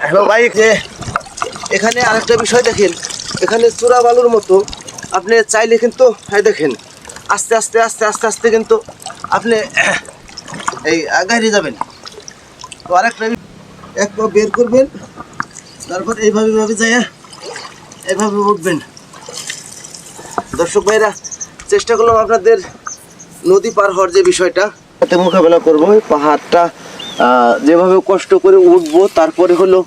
Hello ভাই, যে এখানে আরেকটা বিষয় দেখেন, এখানে চূড়া বালুর মতো আপনি চাইলে কিন্তু দেখেন আস্তে আস্তে আস্তে আস্তে আস্তে কিন্তু আপনি এই গাড়ি যাবেন। তো আরেকটা এক পা বের করবেন, তারপর এইভাবে যাইয়া এভাবে উঠবেন। দর্শক ভাইরা, চেষ্টা করলাম আপনাদের নদী পার হওয়ার যে বিষয়টা মোকাবেলা করবো। পাহাড়টা যেভাবে কষ্ট করে উঠবো, তারপরে হলো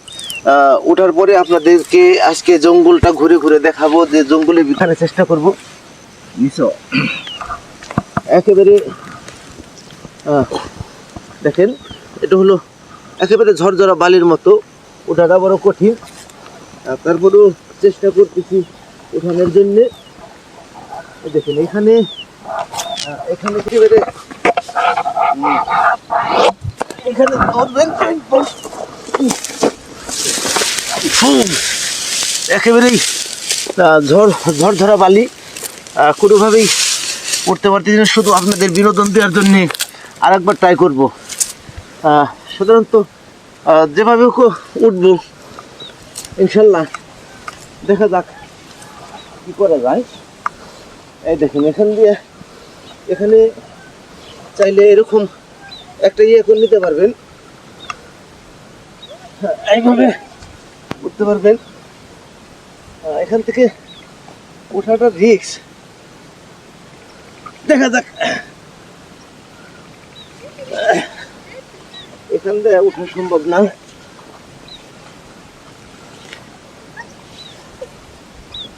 ওঠার পরে আপনাদেরকে আজকে জঙ্গলটা ঘুরে ঘুরে দেখাবো, যে জঙ্গলে ভিতরে চেষ্টা করবো। একেবারে দেখেন, এটা হলো একেবারে ঝরঝরা বালির মতো, ওঠাটা বড় কঠিন, তারপরেও চেষ্টা করতেছি ওঠানোর জন্যে। দেখেন এখানে একেবারে এখানে ধরবেন, একেবারেই ঝরঝরা বালি, কোনোভাবেই উঠতে পারতেছি না। শুধু আপনাদের বিনোদন দেওয়ার জন্যে আরেকবার ট্রাই করব। সাধারণত যেভাবে উঠবো, ইনশাল্লাহ দেখা যাক কি করা যায়। এই দেখেন এখানে চাইলে এরকম একটা করে নিতে পারবেন, এইভাবে উঠতে পারবেন। এখান থেকে ওঠাটা রিস্ক, দেখা যাক। এখান থেকে ওঠা সম্ভব না,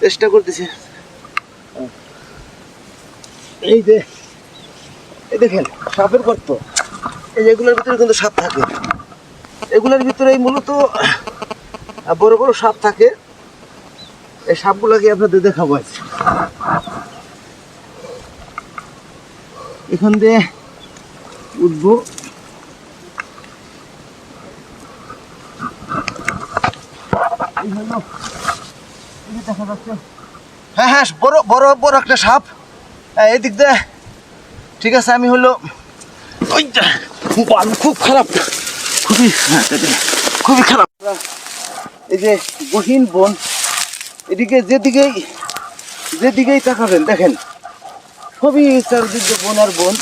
চেষ্টা করতেছি। এই দেখেন সাপের গর্ত, এগুলোর ভিতরে কিন্তু সাপ থাকে। এগুলোর ভিতরে মূলত বড় বড় সাপ থাকে। এই সাপগুলোকে আপনাদের দেখাবো। এখান দিয়ে উঠবো, দেখা যাচ্ছে। হ্যাঁ, বড় বড় বড় একটা সাপ এদিক দিয়ে। ঠিক আছে, আমি হলো খুব খারাপ, খুবই খারাপ। এই যে গহীন বন, এদিকে যেদিকেই তাকাবেন দেখেন সবই চারদিকে বন আর বন,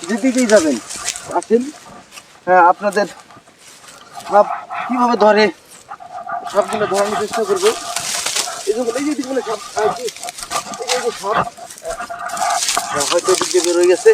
যেদিকেই যাবেন। আসেন, আপনাদের সাপ কিভাবে ধরে সবগুলো ধরানোর চেষ্টা করবো। এই যে সাপ হয়তো দিক দিয়ে বের হয়ে গেছে।